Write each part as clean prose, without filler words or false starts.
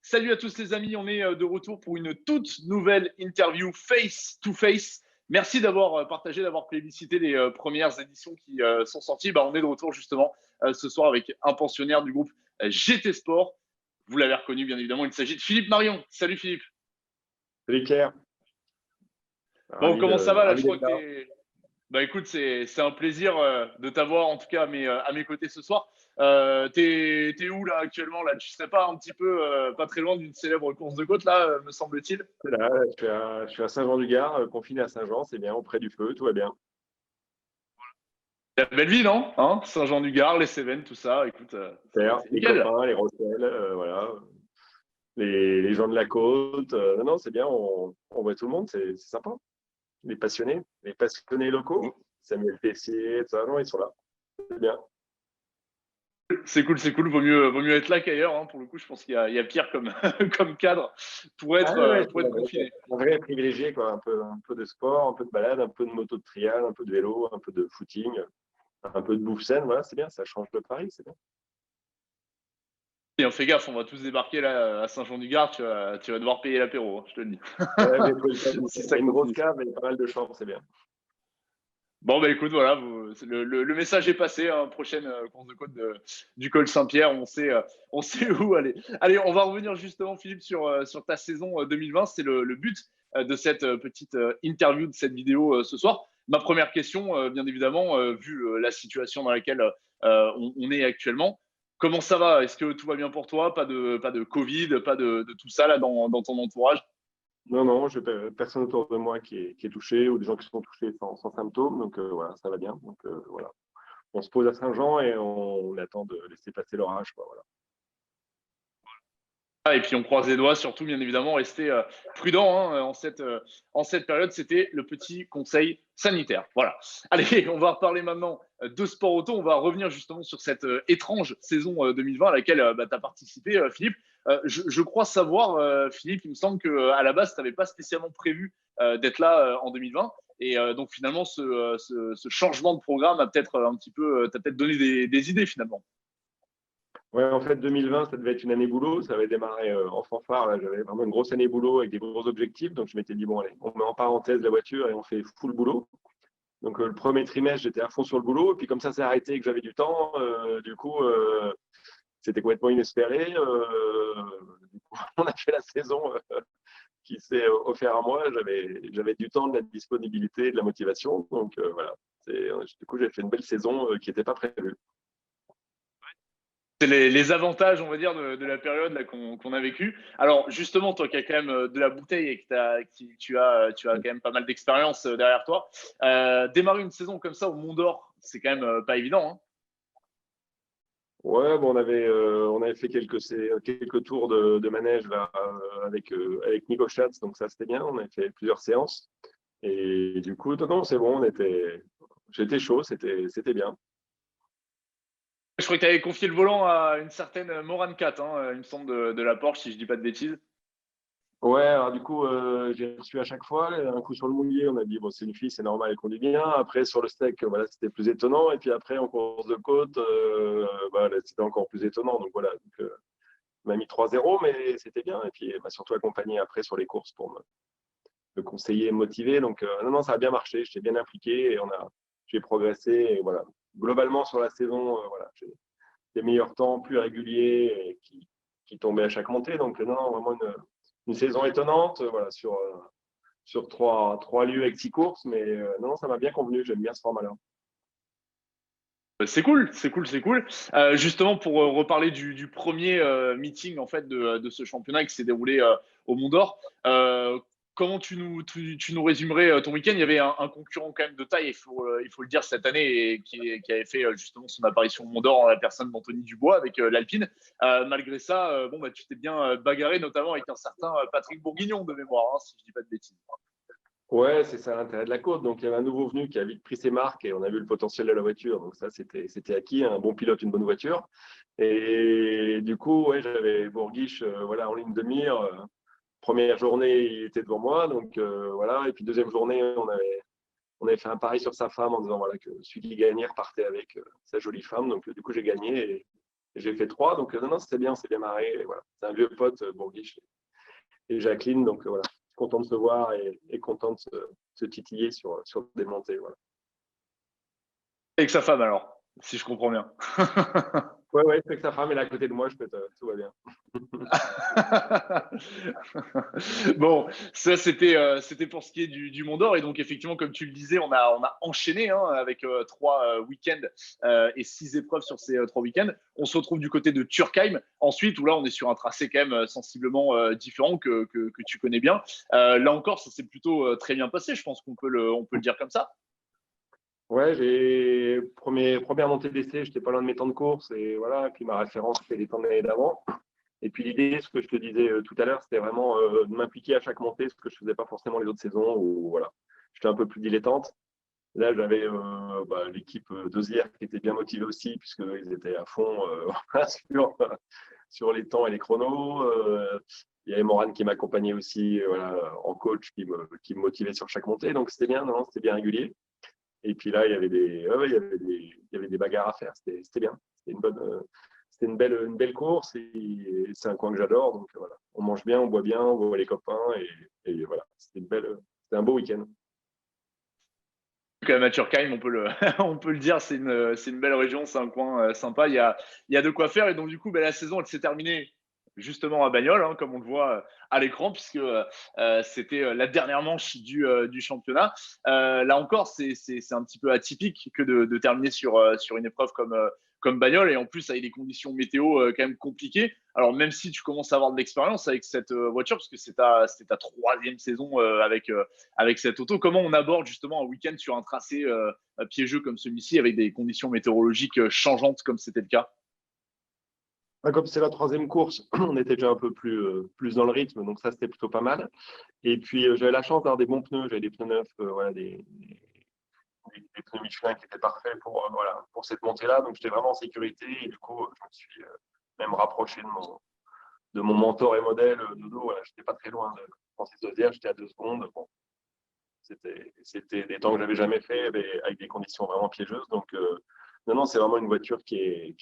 Salut à tous les amis, on est de retour pour une toute nouvelle interview face to face. Merci d'avoir partagé, d'avoir plébiscité les premières éditions qui sont sorties. On est de retour justement ce soir avec un pensionnaire du groupe GT Sport. Vous l'avez reconnu bien évidemment, il s'agit de Philippe Marion. Salut Philippe. Salut Claire. Bon, comment ça va là? Je crois que là. t'es… Écoute, c'est un plaisir de t'avoir en tout cas à mes côtés ce soir. T'es où là actuellement là? Tu serais pas un petit peu pas très loin d'une célèbre course de côte là, me semble-t-il? Là, je suis à Saint-Jean-du-Gard, confiné à Saint-Jean, c'est bien, auprès du feu, tout va bien. La belle vie, non? Hein, Saint-Jean-du-Gard, les Cévennes, tout ça. Écoute, Terre, c'est les nickel. copains, les Rossel, voilà. Les gens de la côte. Non, c'est bien, on voit tout le monde, c'est sympa. Les passionnés locaux, Samuel Tessier, ça, non, ils sont là. C'est bien. C'est cool, c'est cool. Vaut mieux être là qu'ailleurs. Hein. Pour le coup, je pense qu'il y a pire comme, comme cadre pour être confiné. Un vrai privilégié, quoi. Un peu de sport, un peu de balade, un peu de moto de trial, un peu de vélo, un peu de footing, un peu de bouffe saine. Voilà, c'est bien, ça change de Paris, c'est bien. Et on fait gaffe, on va tous débarquer là à Saint-Jean-du-Gard. Tu vas devoir payer l'apéro, hein, je te le dis. Ouais, mais Si il y ça a une grosse continue. cave et pas mal de chambres, c'est bien. Bon, écoute, voilà, le message est passé. Hein, prochaine course de côte du col Saint-Pierre, on sait où aller. Allez, on va revenir justement, Philippe, sur ta saison 2020. C'est le but de cette petite interview, de cette vidéo ce soir. Ma première question, bien évidemment, vu la situation dans laquelle on est actuellement, comment ça va? Est-ce que tout va bien pour toi? Pas de Covid, pas de tout ça là dans ton entourage? Non, personne autour de moi qui est touché ou des gens qui sont touchés sans symptômes. Donc voilà, ça va bien. Donc voilà, on se pose à Saint-Jean et on attend de laisser passer l'orage, quoi, voilà. Et puis on croise les doigts, surtout bien évidemment, rester prudent hein, en cette période. C'était le petit conseil sanitaire. Voilà. Allez, on va reparler maintenant de sport auto. On va revenir justement sur cette étrange saison 2020 à laquelle tu as participé, Philippe. Je crois savoir, Philippe, il me semble qu'à la base, tu n'avais pas spécialement prévu d'être là en 2020. Et donc finalement, ce changement de programme a peut-être un petit peu, t'as peut-être donné des idées finalement. Ouais, en fait, 2020, ça devait être une année boulot. Ça avait démarré en fanfare. Là, j'avais vraiment une grosse année boulot avec des gros objectifs. Donc, je m'étais dit, bon, allez, on met en parenthèse la voiture et on fait full boulot. Donc, le premier trimestre, j'étais à fond sur le boulot. Et puis, comme ça s'est arrêté et que j'avais du temps, du coup, c'était complètement inespéré. Du coup, on a fait la saison qui s'est offert à moi. J'avais du temps, de la disponibilité, de la motivation. Donc, voilà. Du coup, j'ai fait une belle saison qui n'était pas prévue. C'est les avantages, on va dire, de la période là, qu'on a vécue. Alors, justement, toi qui as quand même de la bouteille et tu as quand même pas mal d'expérience derrière toi, démarrer une saison comme ça au Mont d'Or, c'est quand même pas évident. Hein. Ouais, bon, on avait fait quelques tours de manège là, avec Nico Schatz, donc ça c'était bien. On avait fait plusieurs séances. Et du coup, non, c'est bon, j'étais chaud, c'était bien. Je crois que tu avais confié le volant à une certaine Moran 4, hein, il me semble, de la Porsche, si je dis pas de bêtises. Ouais, alors du coup, j'ai reçu à chaque fois. Un coup sur le mouillé, on a dit, bon, c'est une fille, c'est normal, elle conduit bien. Après, sur le steak, voilà, c'était plus étonnant. Et puis après, en course de côte, là, c'était encore plus étonnant. Donc voilà, on m'a mis 3-0, mais c'était bien. Et puis, elle m'a surtout accompagné après sur les courses pour me conseiller, me motiver. Donc, non, ça a bien marché. J'étais bien impliqué et j'ai progressé. Et voilà. Globalement, sur la saison, voilà, j'ai des meilleurs temps plus réguliers et qui tombaient à chaque montée. Donc, non, vraiment une saison étonnante, voilà, sur trois lieux avec 6 courses. Mais non, ça m'a bien convenu. J'aime bien ce format-là. C'est cool, c'est cool, c'est cool. Justement, pour reparler du premier meeting en fait de ce championnat qui s'est déroulé au Mont d'Or, comment tu nous résumerais ton week-end? Il y avait un concurrent quand même de taille, il faut le dire, cette année, et qui avait fait justement son apparition au Mont d'Or en la personne d'Anthony Dubois avec l'Alpine. Malgré ça, tu t'es bien bagarré, notamment avec un certain Patrick Bourguignon de mémoire, hein, si je dis pas de bêtises. Ouais, c'est ça l'intérêt de la côte. Donc, il y avait un nouveau venu qui a vite pris ses marques et on a vu le potentiel de la voiture. Donc, ça, c'était acquis. Un bon pilote, une bonne voiture. Et du coup, ouais, j'avais Bourguiche voilà, en ligne de mire. Première journée, il était devant moi. Donc, voilà. Et puis, deuxième journée, on avait fait un pari sur sa femme en disant voilà, que celui qui gagnait repartait avec sa jolie femme. Donc, du coup, j'ai gagné. j'ai fait 3. Donc, non, c'était bien, c'est bien marré. Et voilà. C'est un vieux pote, Bourguiche et Jacqueline. Donc, voilà, content de se voir et content de se titiller sur des montées. Voilà. Avec sa femme alors, si je comprends bien. Ouais, ouais, c'est que sa femme est là à côté de moi, tout va bien. Bon, ça c'était pour ce qui est du Mont d'Or et donc effectivement comme tu le disais on a enchaîné hein, avec 3 week-ends et 6 épreuves sur ces 3 week-ends. On se retrouve du côté de Turkheim ensuite où là on est sur un tracé quand même sensiblement différent que tu connais bien. Là encore ça s'est plutôt très bien passé, je pense qu'on peut le dire comme ça. Ouais, première montée d'essai, j'étais pas loin de mes temps de course et voilà. Et puis ma référence, c'était les temps de l'année d'avant. Et puis l'idée, ce que je te disais tout à l'heure, c'était vraiment de m'impliquer à chaque montée, ce que je faisais pas forcément les autres saisons où voilà, j'étais un peu plus dilettante. Là, j'avais l'équipe d'Ozière qui était bien motivée aussi, puisqu'ils étaient à fond sur les temps et les chronos. Il y avait Morane qui m'accompagnait aussi voilà, en coach, qui me motivait sur chaque montée. Donc c'était bien, non, c'était bien régulier. Et puis là, il y avait des bagarres à faire. C'était bien. C'était une belle course et c'est un coin que j'adore. Donc voilà, on mange bien, on boit bien, on voit les copains et voilà, c'était un beau week-end. Quand même à Turkheim, on peut le dire, c'est une belle région, c'est un coin sympa, il y a de quoi faire. Et donc, du coup, la saison, elle s'est terminée justement à Bagnoles, hein, comme on le voit à l'écran, puisque c'était la dernière manche du championnat. Là encore, c'est un petit peu atypique que de terminer sur une épreuve comme Bagnoles, et en plus avec des conditions météo quand même compliquées. Alors, même si tu commences à avoir de l'expérience avec cette voiture, parce que c'est ta 3e saison avec cette auto. Comment on aborde justement un week-end sur un tracé piégeux comme celui-ci avec des conditions météorologiques changeantes comme c'était le cas? Comme c'est la 3e course, on était déjà un peu plus dans le rythme, donc ça c'était plutôt pas mal. Et puis j'avais la chance d'avoir des bons pneus, j'avais des pneus neufs, voilà, des pneus Michelin qui étaient parfaits pour cette montée-là, donc j'étais vraiment en sécurité et du coup je me suis même rapproché de mon mentor et modèle Dodo. Voilà, j'étais pas très loin de Francis Ozière, j'étais à 2 secondes. Bon, c'était des temps que j'avais jamais fait, mais avec des conditions vraiment piégeuses. Donc non, c'est vraiment une voiture qui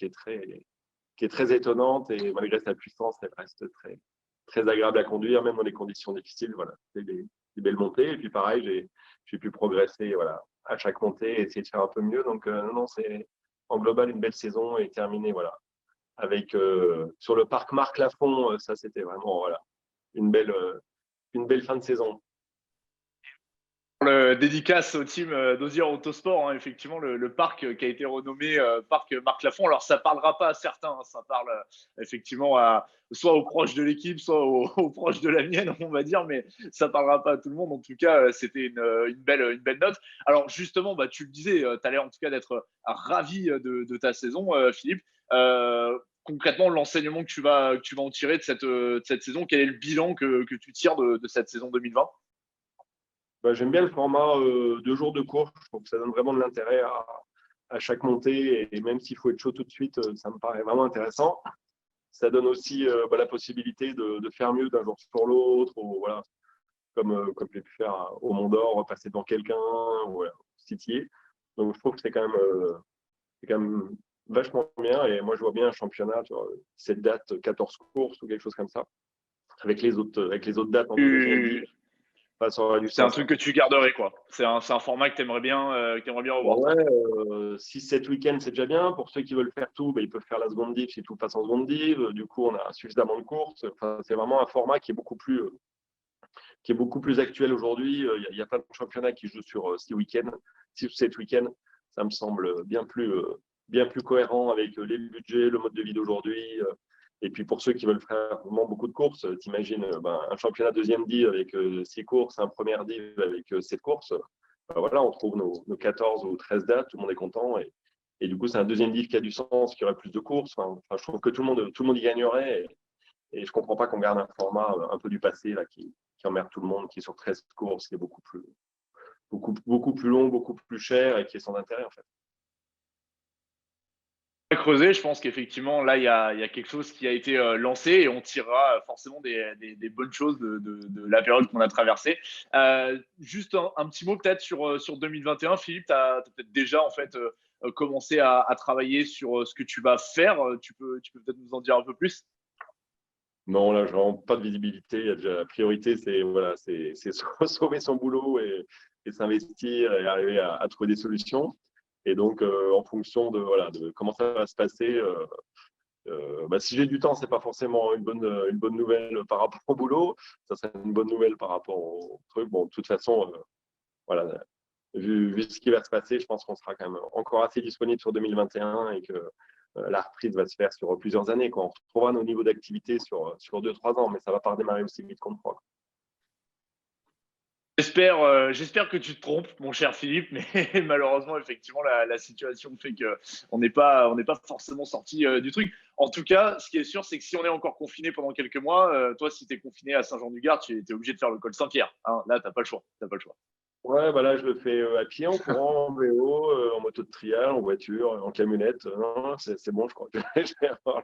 est très étonnante et malgré sa puissance, elle reste très, très agréable à conduire, même dans des conditions difficiles. Voilà, c'est des belles montées. Et puis pareil, j'ai pu progresser voilà, à chaque montée et essayer de faire un peu mieux. Donc non, c'est en global une belle saison et terminée voilà, avec sur le parc Marc Lafont, ça c'était vraiment voilà, une belle fin de saison. Le dédicace au team d'Osier Autosport, hein, effectivement, le parc qui a été renommé parc Marc Lafont. Alors, ça parlera pas à certains, hein, ça parle effectivement soit aux proches de l'équipe, soit aux proches de la mienne, on va dire, mais ça parlera pas à tout le monde. En tout cas, c'était une belle note. Alors, justement, tu le disais, tu as l'air en tout cas d'être ravi de ta saison, Philippe. Concrètement, l'enseignement que tu vas en tirer de cette saison, quel est le bilan que tu tires de cette saison 2020? J'aime bien le format 2 jours de course. Je trouve que ça donne vraiment de l'intérêt à chaque montée. Et même s'il faut être chaud tout de suite, ça me paraît vraiment intéressant. Ça donne aussi la possibilité de faire mieux d'un jour sur l'autre. Ou, voilà, comme j'ai pu faire au Mont d'Or, repasser devant quelqu'un, ou voilà, titiller. Donc je trouve que c'est quand même vachement bien. Et moi, je vois bien un championnat, tu vois, cette date, 14 courses ou quelque chose comme ça, avec les autres dates en deuxième div. Tu, Ça aurait du C'est un sens. truc que tu garderais, quoi. C'est un format que tu aimerais bien revoir. Ouais, 6-7 week-ends, c'est déjà bien. Pour ceux qui veulent faire tout, ils peuvent faire la seconde div si tout passe en seconde div. Du coup, on a suffisamment de courses. Enfin, c'est vraiment un format qui est beaucoup plus actuel aujourd'hui. Il y a plein de championnats qui jouent sur 6 week-ends, 6 ou 7 week-ends. Ça me semble bien plus cohérent avec les budgets, le mode de vie d'aujourd'hui. Et puis pour ceux qui veulent faire vraiment beaucoup de courses, t'imagines un championnat deuxième div avec 6 courses, un première div avec 7 courses. Voilà, on trouve nos 14 ou 13 dates, tout le monde est content. Et du coup, c'est un deuxième div qui a du sens, qui aurait plus de courses. Enfin, je trouve que tout le monde y gagnerait. Et je ne comprends pas qu'on garde un format un peu du passé là, qui emmerde tout le monde, qui est sur 13 courses, qui est beaucoup plus long, beaucoup plus cher et qui est sans intérêt en fait. Creuser, je pense qu'effectivement, là, il y a quelque chose qui a été lancé et on tirera forcément des bonnes choses de la période qu'on a traversée. Juste un petit mot peut-être sur 2021. Philippe, tu as peut-être déjà en fait commencer à travailler sur ce que tu vas faire. Tu peux peut-être nous en dire un peu plus? Non, là, je n'ai vraiment pas de visibilité. Il y a déjà, la priorité, c'est voilà, c'est sauver son boulot et s'investir et arriver à trouver des solutions. Et donc, en fonction de, voilà, de comment ça va se passer, bah, si j'ai du temps, c'est pas forcément une bonne nouvelle par rapport au boulot. Ça serait une bonne nouvelle par rapport au truc. Bon, de toute façon, voilà, vu ce qui va se passer, je pense qu'on sera quand même encore assez disponible sur 2021 et que la reprise va se faire sur plusieurs années, quoi. On retrouvera nos niveaux d'activité sur 2-3 ans, mais ça ne va pas redémarrer aussi vite qu'on le croit. J'espère que tu te trompes, mon cher Philippe, mais malheureusement, effectivement, la situation fait qu'on n'est pas forcément sorti du truc. En tout cas, ce qui est sûr, c'est que si on est encore confiné pendant quelques mois, toi, si tu es confiné à Saint-Jean-du-Gard, tu es obligé de faire le col Saint-Pierre, hein. Là, tu n'as pas le choix. T'as pas le choir. Ouais, bah là, je le fais à pied, en courant, en vélo, en moto de trial, en voiture, en camionnette. Non, c'est bon, je crois. Je vais avoir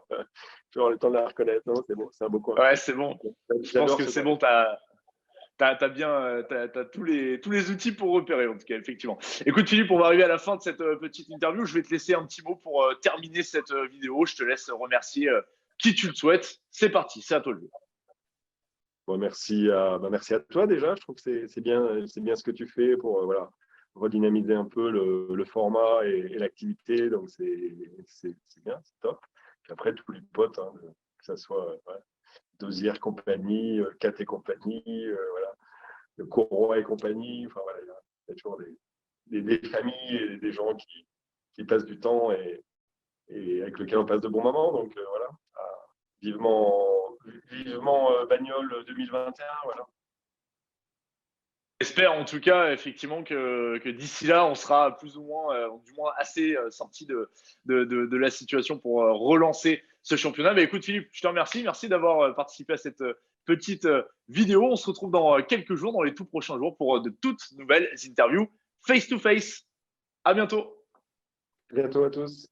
le temps de la reconnaître. Non, c'est bon, c'est un beau coin. Ouais, c'est bon. Je pense J'adore que ce c'est coin. bon. T'as tous les outils pour repérer, en tout cas, effectivement. Écoute, Philippe, on va arriver à la fin de cette petite interview. Je vais te laisser un petit mot pour terminer cette vidéo. Je te laisse remercier qui tu le souhaites. C'est parti, c'est à toi le jeu. Bon, merci à toi déjà. Je trouve que c'est bien ce que tu fais pour voilà, redynamiser un peu le format et l'activité. Donc, c'est bien, c'est top. Puis après, tous les potes, hein, que ce soit ouais, Dosière compagnie, Cat et compagnie, voilà, le Courroie et compagnie. Enfin, voilà, il y a toujours des familles et des gens qui passent du temps et avec lesquels on passe de bons moments. Donc, voilà, vivement, vivement Bagnole 2021. Voilà. J'espère en tout cas, effectivement, que d'ici là, on sera plus ou moins, du moins assez sorti de la situation pour relancer ce championnat. Mais écoute, Philippe, je te remercie. Merci d'avoir participé à cette petite vidéo. On se retrouve dans quelques jours, dans les tout prochains jours, pour de toutes nouvelles interviews face to face. À bientôt. À bientôt à tous.